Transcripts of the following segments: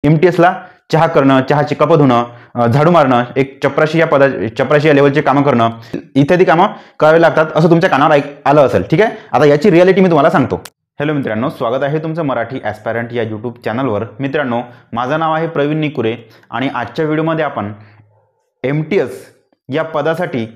एमटीएसला चहा करणं, चहाची कप धुणं, झाडू मारणं, एक चपराशी या लेवलचे कामं करणं इत्यादी कामं करावे लागतात असं तुमच्या कानावर आलं असेल. ठीक आहे, आता याची रियालिटी मी तुम्हाला सांगतो. हॅलो मित्रांनो, स्वागत आहे तुमचं मराठी ॲस्पायरंट या यूट्यूब चॅनलवर. मित्रांनो, माझं नाव आहे प्रवीण निकुरे आणि आजच्या व्हिडिओमध्ये आपण एमटीएस या पदासाठी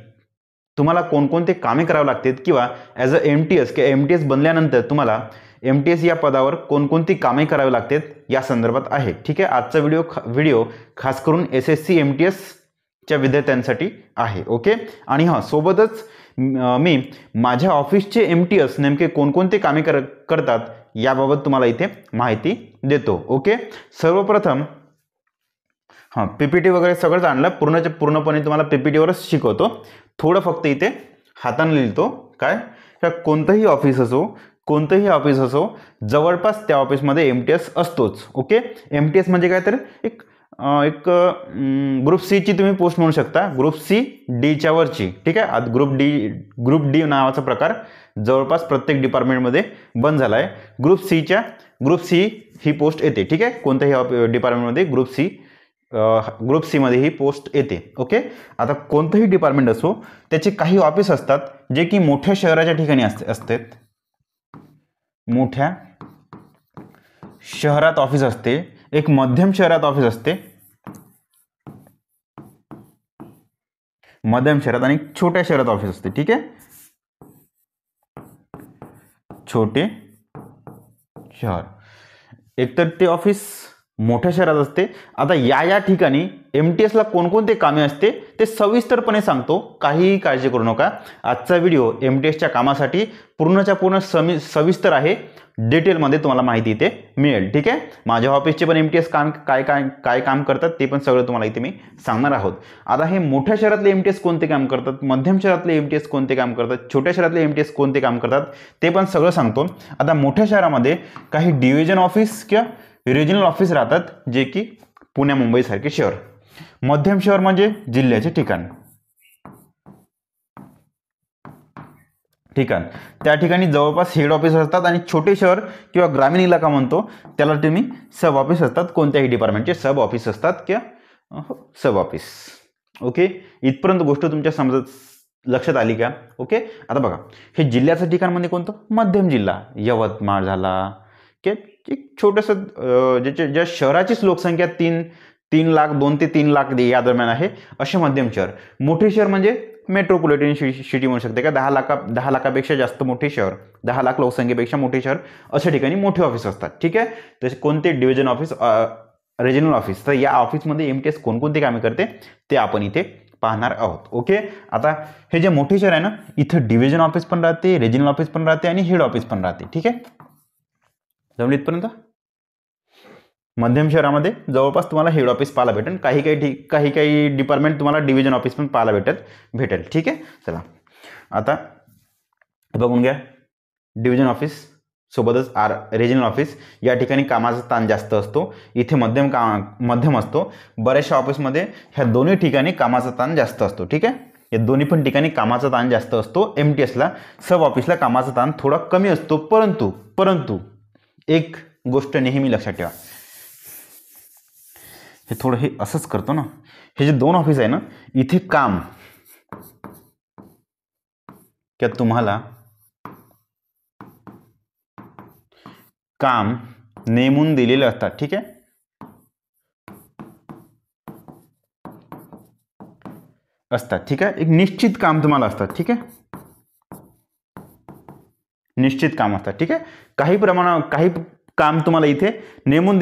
तुम्हाला कोणकोणते कामे करावे लागतात किंवा ॲज अ एमटीएस किंवा एमटीएस बनल्यानंतर तुम्हाला एमटीएस या पदावर कोणकोणती कामे करावी लागतात या संदर्भात आहे. ठीक आहे, आजचा व्हिडिओ खास करून SSC MTSच्या विद्यार्थ्यांसाठी आहे. ओके, आणि हां, सोबतच मी माझ्या ऑफिसचे एमटीएस नेमके कोणकोणते कामे करतात याबाबत तुम्हाला इथे माहिती देतो. ओके, सर्वप्रथम हां, PPT वगैरे सगळंच आणलं, पूर्णपणे तुम्हाला PPTवरच शिकवतो. थोडं फक्त इथे हाताने लिहितो. काय, कोणतंही ऑफिस असो जवळपास त्या ऑफिसमध्ये एमटीएस असतोच. ओके, एमटीएस म्हणजे काय तर एक ग्रुप सीची तुम्ही पोस्ट म्हणू शकता, ग्रुप सी डीच्या वरची. ठीक आहे, आज ग्रुप डी नावाचा प्रकार जवळपास प्रत्येक डिपार्टमेंटमध्ये बंद झाला आहे. ग्रुप सी ही पोस्ट येते. ठीक आहे, कोणत्याही डिपार्टमेंटमध्ये ग्रुप सी मध्ये ही पोस्ट येते. ओके, आता कोणतंही डिपार्टमेंट असो त्याचे काही ऑफिस असतात जे की मोठ्या शहराच्या ठिकाणी असतात. मोठ्या शहरात ऑफिस असते, एक मध्यम शहरात ऑफिस असते, मध्यम शहरात आणि छोट्या शहरात ऑफिस असते. ठीक आहे, छोटे शहर एकतर ते ऑफिस मोठ्या शहरात असते. आता या ठिकाणी एमटीएसला कोणकोणते कामे असते ते सविस्तरपणे सांगतो, काहीही काळजी करू नका. आजचा व्हिडिओ एमटीएसच्या कामासाठी पूर्णच्या पूर्ण सविस्तर आहे, डिटेलमध्ये तुम्हाला माहिती इथे मिळेल. ठीक आहे, माझ्या ऑफिसचे पण एमटीएस काय काम करतात ते पण सगळं तुम्हाला इथे मी सांगणार आहोत. आता हे मोठ्या शहरातले एमटीएस कोणते काम करतात, मध्यम शहरातले एमटीएस कोणते काम करतात, छोट्या शहरातले एमटीएस कोणते काम करतात ते पण सगळं सांगतो. आता मोठ्या शहरामध्ये काही डिव्हिजन ऑफिस किंवा रिजनल ऑफिस राहतात जे की पुणे मुंबई सारखे शहर. मध्यम शहर म्हणजे जिल्ह्याचे ठिकाण, त्या ठिकाणी जवळपास हेड ऑफिस असतात. आणि छोटे शहर किंवा ग्रामीण इलाका म्हणतो त्याला तुम्ही सब ऑफिस असतात, कोणत्याही डिपार्टमेंटचे सब ऑफिस असतात किंवा सब ऑफिस. ओके, इथपर्यंत गोष्ट तुमच्या लक्षात आली का? ओके, आता बघा, हे जिल्ह्याचं ठिकाण म्हणजे कोणतं? मध्यम जिल्हा. यवतमाळ झाला की एक छोटंसं ज्या शहराचीच लोकसंख्या 3 लाख 2 ते 3 लाख या दरम्यान आहे असे मध्यम शहर. मोठे शहर म्हणजे मेट्रोपॉलिटन सिटी म्हणू शकते का, 10 लाखापेक्षा जास्त मोठे शहर, 10 लाख लोकसंख्येपेक्षा मोठे शहर अशा ठिकाणी मोठे ऑफिस असतात. ठीक आहे, तसे कोणते डिव्हिजन ऑफिस, रिजनल ऑफिस. तर या ऑफिसमध्ये एमटीएस कोणकोणते कामे करते ते आपण इथे पाहणार आहोत. ओके, आता हे जे मोठे शहर आहे ना, इथं डिव्हिजन ऑफिस पण राहते, रिजनल ऑफिस पण राहते आणि हेड ऑफिस पण राहते. ठीक आहे, जमलं इथपर्यंत? मध्यम शहरामध्ये जवळपास तुम्हाला हेड ऑफिस पाहायला भेटेल, काही डिपार्टमेंट तुम्हाला डिव्हिजन ऑफिस पण पाहायला भेटेल. ठीक आहे, चला आता बघून घ्या. डिव्हिजन ऑफिस सोबतच रिजनल ऑफिस या ठिकाणी कामाचा ताण जास्त असतो, इथे मध्यम असतो. बऱ्याचशा ऑफिसमध्ये ह्या दोन्ही ठिकाणी कामाचा ताण जास्त असतो. ठीक आहे, या दोन्ही पण ठिकाणी कामाचा ताण जास्त असतो. एमटीएसला सब ऑफिसला कामाचा ताण थोडा कमी असतो. परंतु एक गोष्ट नेहमी लक्षात ठेवा, हे थोडं हे असंच करतो ना, हे जे दोन ऑफिस आहे ना, इथे तुम्हाला काम नेमून दिलेले असतात. ठीक आहे, ठीक आहे, एक निश्चित काम तुम्हाला असतात. ठीक आहे, निश्चित काम असतात. ठीक आहे, काही काम तुम्हाला इथे नेमून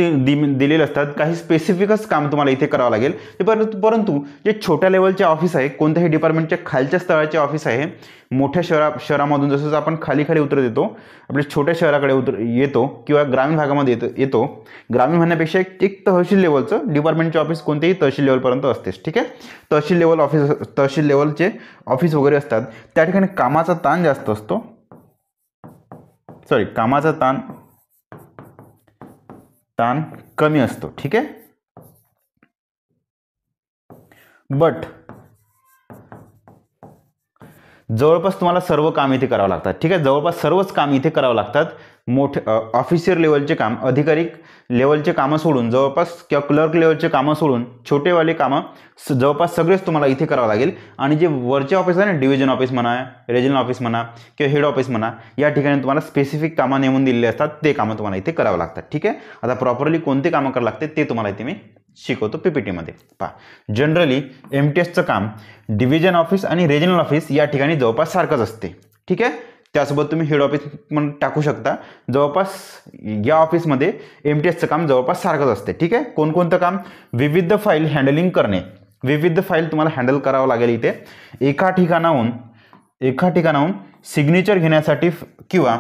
दिलेले असतात, काही स्पेसिफिकच काम तुम्हाला इथे करावं लागेल. परंतु जे छोट्या लेवलचे ऑफिस आहे, कोणत्याही डिपार्टमेंटच्या खालच्या स्तराचे ऑफिस आहे, मोठ्या शहरामधून जसं आपण खाली उतरत येतो, आपल्या छोट्या शहराकडे येतो किंवा ग्रामीण भागामध्ये येतो. ग्रामीण म्हणण्यापेक्षा एक तहसील लेवलचं डिपार्टमेंटचे ऑफिस कोणतेही तहसील लेवलपर्यंत असतेच. ठीक आहे, तहसील लेवलचे ऑफिस वगैरे असतात, त्या ठिकाणी कामाचा ताण जास्त असतो. कामाचा ताण कमी असतो. ठीक आहे, बट जवळपास तुम्हाला सर्व काम इथे करावं लागतात. ठीक आहे, जवळपास सर्वच काम इथे करावं लागतात. ऑफिसर लेवलचे काम, अधिकारी लेवलचे कामं सोडून जवळपास किंवा क्लर्क लेवलचे कामं सोडून छोटेवाले कामं जवळपास सगळेच तुम्हाला इथे करावं लागेल. आणि जे वरचे ऑफिस आहे ना, डिव्हिजन ऑफिस म्हणा, रिजनल ऑफिस म्हणा किंवा हेड ऑफिस म्हणा, या ठिकाणी तुम्हाला स्पेसिफिक कामं नेमून दिलेले असतात, ते कामं तुम्हाला इथे करावं लागतात. ठीक आहे. आता प्रॉपरली कोणते कामं करावं लागते ते तुम्हाला इथे मी शिकवतो पीपीटीमध्ये. पहा, जनरली MTSचं काम डिव्हिजन ऑफिस आणि रिजनल ऑफिस या ठिकाणी जवळपास सारखंच असते. ठीक आहे. त्यासोबत तुम्ही हेड ऑफिस पण टाकू शकता. जवळपास या ऑफिसमध्ये MTSचं काम जवळपास सारखंच असते. ठीक आहे. कोणकोणतं काम? विविध फाईल हँडलिंग करणे. विविध फाईल तुम्हाला हँडल करावं लागेल इथे. एका ठिकाणाहून सिग्नेचर घेण्यासाठी किंवा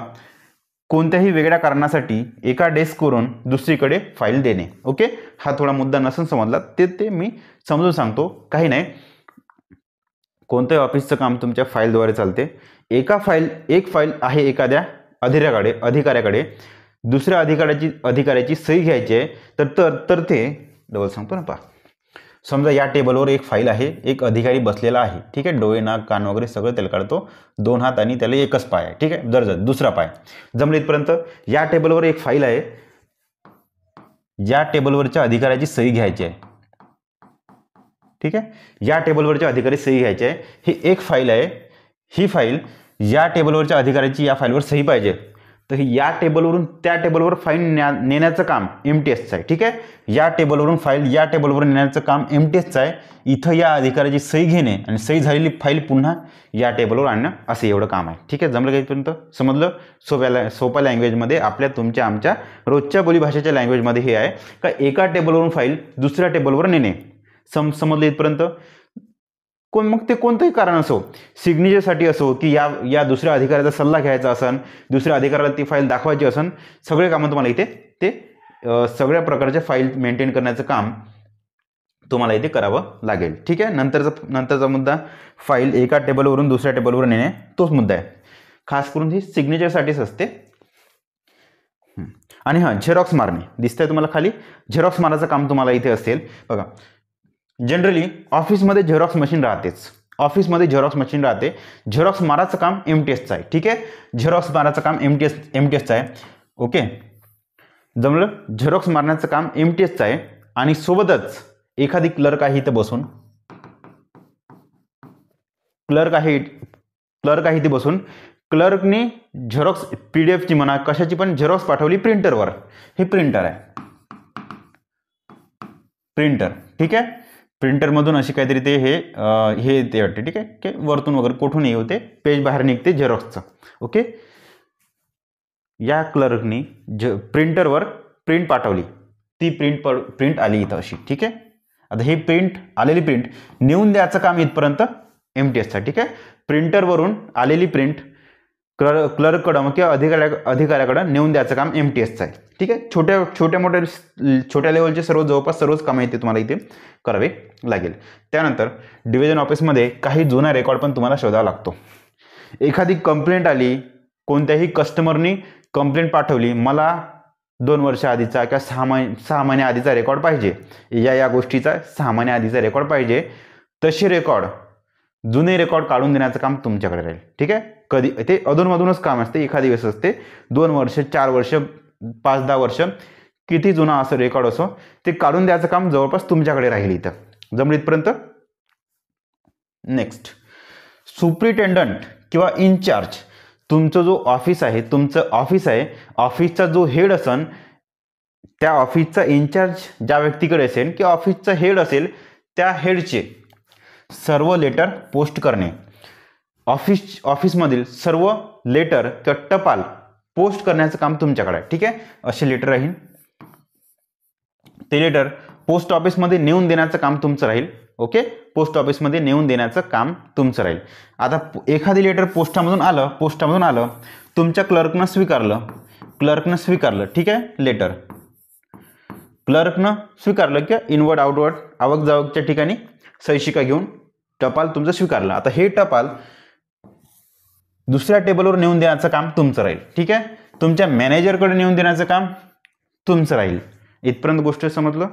कोणत्याही वेगळ्या कारणासाठी एका डेस्कवरून दुसरीकडे फाईल देणे. ओके. हा थोडा मुद्दा नसून समजला ते मी समजून सांगतो, काही नाही. कोणत्याही ऑफिसचं काम तुमच्या फाईलद्वारे चालते. एक फाईल आहे एखाद्या अधिकाऱ्याकडे दुसऱ्या अधिकाऱ्याची सही घ्यायची आहे, तर ते डबल सांगतो ना. पहा, समजा या टेबलवर एक फाईल आहे, एक अधिकारी बसलेला आहे. ठीक आहे. डोळे, नाक, कान वगैरे सगळं त्याला काढतो, 2 हात आणि त्याला एकच पाय आहे. ठीक आहे. जर दुसरा पाय जमलं इथपर्यंत. या टेबलवर एक फाईल आहे, या टेबलवरच्या अधिकाऱ्याची सही घ्यायची आहे. ठीक आहे. या टेबलवरच्या अधिकारी सही घ्यायची आहे. ही एक फाईल आहे. ही फाईल या टेबलवरच्या अधिकाऱ्याची या फाईलवर सही पाहिजे, तर या टेबलवरून त्या टेबलवर फाईल नेण्याचं काम MTSचं आहे. ठीक आहे. या टेबलवरून फाईल या टेबलवर नेण्याचं काम MTSचं आहे. इथं या अधिकाऱ्याची सही घेणे आणि सही झालेली फाईल पुन्हा या टेबलवर आणणं, असं एवढं काम आहे. ठीक आहे. जमलं का इथपर्यंत? समजलं? सोप्या लँग्वेजमध्ये, आमच्या रोजच्या बोलीभाषेच्या लँग्वेजमध्ये हे आहे का एका टेबलवरून फाईल दुसऱ्या टेबलवर नेणे. समजलं इथपर्यंत? मग ते कोणतंही कारण असो, सिग्नेचरसाठी असो की या दुसऱ्या अधिकाऱ्याचा सल्ला घ्यायचा असन, दुसऱ्या अधिकाऱ्याला ती फाईल दाखवायची असन, सगळे कामं तुम्हाला इथे ते सगळ्या प्रकारच्या फाईल मेंटेन करण्याचं काम तुम्हाला इथे करावं लागेल. ठीक आहे. नंतरचा मुद्दा फाईल एका टेबलवरून दुसऱ्या टेबलवर नेणे, तोच मुद्दा आहे. खास करून ही सिग्नेचरसाठीच असते. आणि हां, झेरॉक्स मारणे दिसतंय तुम्हाला खाली. झेरॉक्स मारायचं काम तुम्हाला इथे असेल. बघा, जनरली ऑफिसमध्ये झेरॉक्स मशीन राहते. झेरॉक्स मारायचं काम MTSचं आहे. ठीक आहे. झेरॉक्स मारायचं काम MTSचं आहे. ओके. जमलं? झेरॉक्स मारण्याचं काम MTSचं आहे. आणि सोबतच एखादी क्लर्क आहे इथं बसून, क्लर्कने झेरॉक्स PDFची म्हणा कशाची पण झेरॉक्स पाठवली प्रिंटरवर. हे प्रिंटर आहे. ठीक आहे. प्रिंटरमधून अशी काहीतरी ते हे वाटते. ठीक आहे. की वरतून वगैरे कुठूनही होते, पेज बाहेर निघते झेरॉक्सचं. ओके. या क्लर्कनी प्रिंटरवर प्रिंट पाठवली, ती प्रिंट आली इथं अशी. ठीक आहे. आता ही आलेली प्रिंट नेऊन द्यायचं काम इथपर्यंत MTSचं. ठीक आहे. प्रिंटरवरून आलेली प्रिंट क्लर्ककडं किंवा अधिकाऱ्याकडं नेऊन द्यायचं काम MTSचं आहे. ठीक आहे. छोट्या लेवलचे जवळपास सर्वच कामं इथे तुम्हाला इथे करावे लागेल. त्यानंतर डिव्हिजन ऑफिसमध्ये काही जुना रेकॉर्ड पण तुम्हाला शोधावा लागतो. एखादी कंप्लेंट आली, कोणत्याही कस्टमरनी कंप्लेंट पाठवली, मला 2 वर्ष आधीचा किंवा 6 महिने आधीचा रेकॉर्ड पाहिजे, या गोष्टीचा 6 महिने आधीचा रेकॉर्ड पाहिजे, तसे जुने रेकॉर्ड काढून देण्याचं काम तुमच्याकडे राहील. ठीक आहे. कधी ते अधूनमधूनच काम असते, एखादी वेळेस असते. 2 वर्ष, 4 वर्ष, 5-10 वर्ष, किती जुना असं रेकॉर्ड असो, ते काढून द्यायचं काम जवळपास तुमच्याकडे राहील इथं. जमलं इथपर्यंत? नेक्स्ट, सुप्रिटेंडंट किंवा इनचार्ज. तुमचं जो ऑफिस आहे, ऑफिसचा जो हेड असन, त्या ऑफिसचा इन्चार्ज ज्या व्यक्तीकडे असेल किंवा ऑफिसचा हेड असेल, त्या हेडचे सर्व लेटर पोस्ट करणे. ऑफिसमधील सर्व लेटर किंवा टपाल पोस्ट करण्याचं काम तुमच्याकडे आहे. ठीक आहे. असे लेटर राहील. ते लेटर पोस्ट ऑफिसमध्ये नेऊन देण्याचं काम तुमचं राहील. ओके. पोस्ट ऑफिसमध्ये नेऊन देण्याचं काम तुमचं राहील. आता एखादी लेटर पोस्टामधून आलं, तुमच्या क्लर्कनं स्वीकारलं. ठीक आहे. लेटर क्लर्कनं स्वीकारलं की इनवर्ड आउटवर्ड आवक जावकच्या ठिकाणी सहीशिका घेऊन टपाल तुमचं स्वीकारलं. आता हे टपाल दुसऱ्या टेबलवर नेऊन देण्याचं काम तुमचं राहील. ठीक आहे. तुमच्या मॅनेजरकडे नेऊन देण्याचं काम तुमचं राहील. इथपर्यंत गोष्ट समजलं?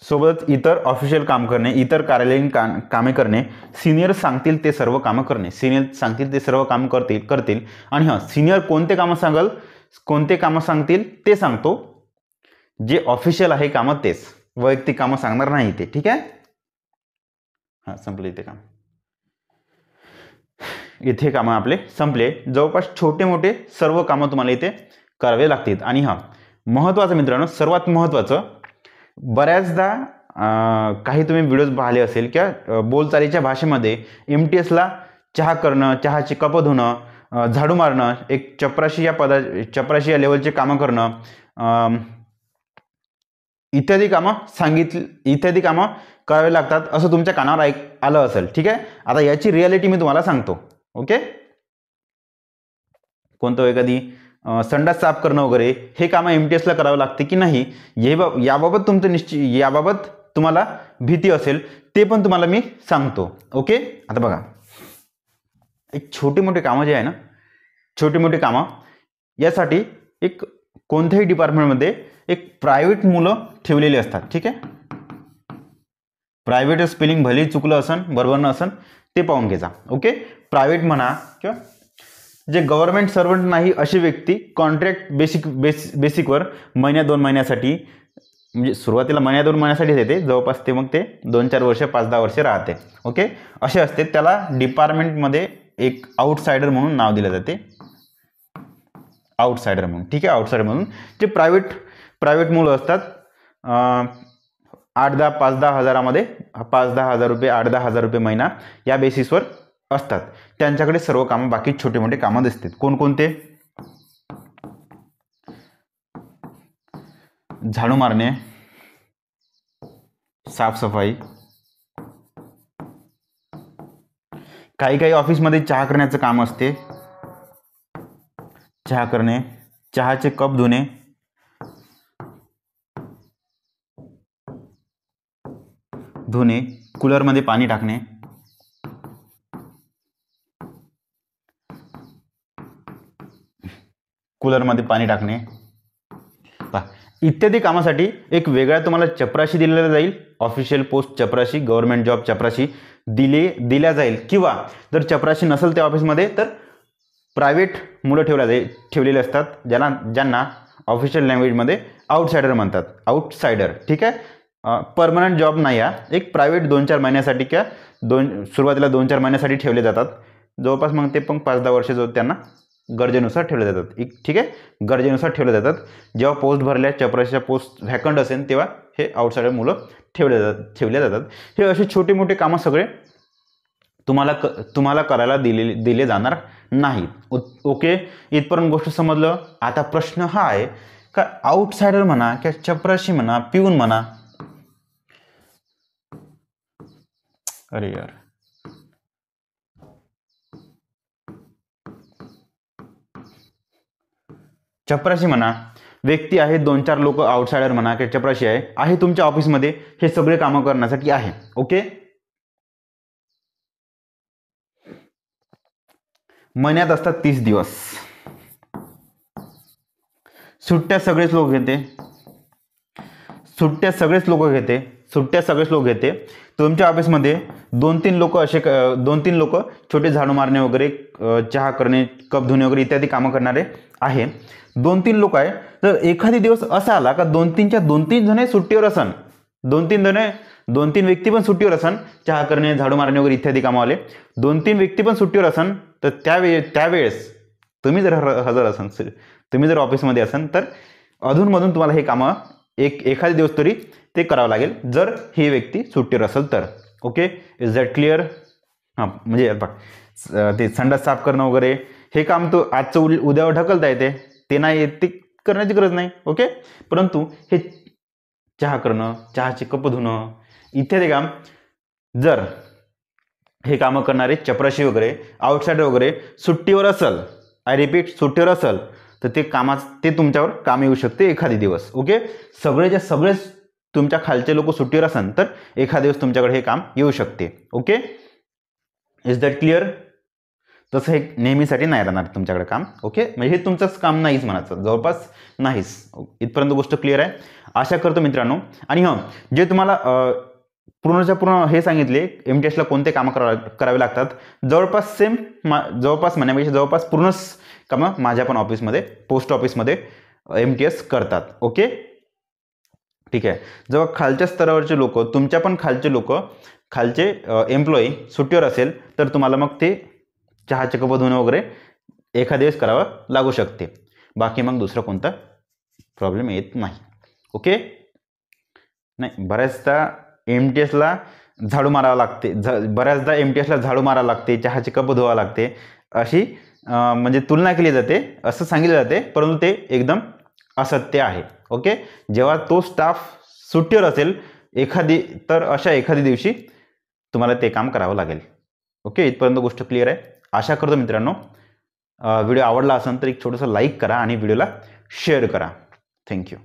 सोबतच इतर ऑफिशियल काम करणे, इतर कार्यालयीन कामे करणे, सिनियर सांगतील ते सर्व कामं करणे. सिनियर सांगतील ते सर्व काम करतील आणि हां, सिनियर कोणते कामं सांगतील ते सांगतो. जे ऑफिशियल आहे कामं तेच, वैयक्तिक कामं सांगणार नाही ते. ठीक आहे. हां, संपले इथे काम. इथे कामं आपले संपले. जवळपास छोटे मोठे सर्व कामं तुम्हाला इथे करावे लागतील. आणि हां, महत्त्वाचं मित्रांनो, सर्वात महत्त्वाचं, बऱ्याचदा काही तुम्ही व्हिडिओज पाहिले असेल किंवा बोलचालीच्या भाषेमध्ये MTSला चहा करणं, चहाची कपं धुणं, झाडू मारणं, एक चपराशी या लेवलचे कामं करणं, इत्यादी कामं करावे लागतात असं तुमच्या कानावर आलं असेल. ठीक आहे. आता याची रियालिटी मी तुम्हाला सांगतो. ओके. कोणतं एखादी संडास साफ करणं वगैरे हे कामं MTSला करावं लागते की नाही, याबाबत तुम्हाला भीती असेल ते पण तुम्हाला मी सांगतो. ओके. आता बघा, एक छोटे मोठे कामं जे आहे ना, छोटे मोठे कामं यासाठी एक कोणत्याही डिपार्टमेंटमध्ये एक प्रायव्हेट मुलं ठेवलेली असतात. ठीक आहे. प्रायव्हेट स्पेलिंग भलेही चुकलं असन, बरोबर न असन ते पाहून घ्यायचा. ओके. प्रायव्हेट म्हणा किंवा जे गव्हर्नमेंट सर्वंट नाही अशी व्यक्ती कॉन्ट्रॅक्ट बेसिकवर महिन्या 2 महिन्यासाठी, म्हणजे सुरुवातीला महिन्या 2 महिन्यासाठी देते, जवळपास ते मग ते 2-4 वर्ष 5-10 वर्ष राहते. ओके. असे असते. त्याला डिपार्टमेंटमध्ये एक आउटसायडर म्हणून नाव दिले जाते. आउटसायडर म्हणून. ठीक आहे. आउटसायडर म्हणून जे प्रायव्हेट मुलं असतात, 8-10 5-10 हजारामध्ये, 5-10 हजार रुपये, 8-10 हजार रुपये महिना या बेसिसवर असतात. त्यांच्याकडे सर्व कामं, बाकी छोटे मोठे कामं दिसतात. कोणकोणते? झाडू मारणे, साफसफाई, काही ऑफिसमध्ये चहा करण्याचं काम असते. चहा करणे, चहाचे कप धुणे, कूलरमध्ये पाणी टाकणे, इत्यादी कामासाठी एक वेगळा तुम्हाला चपराशी दिलेला जाईल. ऑफिशियल पोस्ट चपराशी, गव्हर्नमेंट जॉब चपराशी दिल्या जाईल. किंवा जर चपराशी नसेल त्या ऑफिसमध्ये तर प्रायव्हेट मुलं ठेवलेले असतात, ज्यांना ऑफिशियल लँग्वेजमध्ये आउटसायडर म्हणतात. आउटसायडर. ठीक आहे. परमनंट जॉब नाही, एक प्रायव्हेट 2-4 महिन्यासाठी किंवा सुरुवातीला 2-4 महिन्यासाठी ठेवले जातात. जवळपास मग ते पण 5-10 वर्ष त्यांना गरजेनुसार ठेवले जातात. ठीक आहे. गरजेनुसार ठेवले जातात. जेव्हा पोस्ट भरल्या, चपराशीच्या पोस्ट व्हॅकंट असेल तेव्हा हे आउटसायडर मुलं ठेवले जातात. हे असे छोटे मोठे कामं सगळे तुम्हाला करायला दिले जाणार नाहीत. ओके. इथपर्यंत गोष्ट समजलं. आता प्रश्न हा आहे का आउटसायडर म्हणा किंवा चपराशी म्हणा, पिऊन म्हणा, अरे यार, चपराशी म्हणा, व्यक्ती आहे, 2-4 लोक आउटसायडर म्हणा किंवा चपराशी आहे तुमच्या ऑफिसमध्ये, हे सगळे कामं करण्यासाठी आहे. ओके. महिन्यात असतात 30 दिवस. सुट्ट्या सगळेच लोक घेते. तुमच्या ऑफिसमध्ये 2-3 लोक छोटे झाडू मारणे वगैरे, चहा करणे, कप धुणे वगैरे इत्यादी कामं करणारे आहे. 2-3 लोक आहे. तर एखादी दिवस असा आला का 2-3 जण सुट्टीवर असन, 2-3 व्यक्ती पण सुट्टीवर असन, चहा करणे, झाडू मारणे वगैरे इत्यादी कामावाले 2-3 व्यक्ती पण सुट्टीवर असन, तर त्यावेळेस तुम्ही जर हजर असन, तुम्ही जर ऑफिसमध्ये असन, तर अधूनमधून तुम्हाला हे कामं एखादी दिवस तरी ते करावं लागेल, जर ही व्यक्ती सुट्टीवर असेल तर. ओके. Is that clear? हां, म्हणजे ते संडास साफ करणं वगैरे हे काम तो आजचं उद्यावर ढकलता येते, ते नाही, ते करण्याची गरज नाही. ओके. परंतु हे चहा करणं, चहाचे कप धुणं इत्यादी काम, जर हे कामं करणारे चपराशी वगैरे, आउटसायडर वगैरे सुट्टीवर असेल, आय रिपीट, सुट्टीवर असेल, तर ते तुमच्यावर काम येऊ शकते एखादी दिवस. ओके. सगळेच तुमच्या खालचे लोक सुट्टीवर असेल तर एखाद दिवस तुमच्याकडे हे काम येऊ शकते. ओके. Is that clear? तसं हे नेहमीसाठी नाही राहणार तुमच्याकडे काम. ओके, म्हणजे हे तुमचंच काम नाहीच म्हणायचं, जवळपास नाहीच. इथपर्यंत गोष्ट क्लिअर आहे आशा करतो मित्रांनो. आणि जे तुम्हाला पूर्णच्या पूर्ण हे सांगितले MTSला कोणते कामं करावे लागतात, जवळपास सेम, जवळपास म्हणण्यापेक्षा जवळपास पूर्णच कामं माझ्या पण ऑफिसमध्ये, पोस्ट ऑफिसमध्ये MTS करतात. ओके, ठीक आहे. जेव्हा खालच्या स्तरावरचे लोक, तुमच्या पण खालचे लोक, खालचे एम्प्लॉई सुट्टीवर असेल तर तुम्हाला मग ते चहाचे कप धुणं वगैरे एखाद्या दिवस करावं लागू शकते. बाकी मग दुसरा कोणता प्रॉब्लेम येत नाही. ओके, नाही बऱ्याचदा MTSला झाडू मारावं लागते, बऱ्याचदा MTSला झाडू मारावं लागते, चहाचे कप धुवावं लागते, अशी म्हणजे तुलना केली जाते, असं सांगितलं जाते, परंतु ते एकदम असत्य आहे. ओके, जेव्हा तो स्टाफ सुट्टीवर असेल तर अशा एखादी दिवशी तुम्हाला ते काम करावं लागेल. ओके, इथपर्यंत गोष्ट क्लिअर आहे आशा करतो मित्रांनो. व्हिडिओ आवडला असेल तर एक छोटंसं लाईक करा आणि व्हिडिओला शेअर करा. थँक्यू.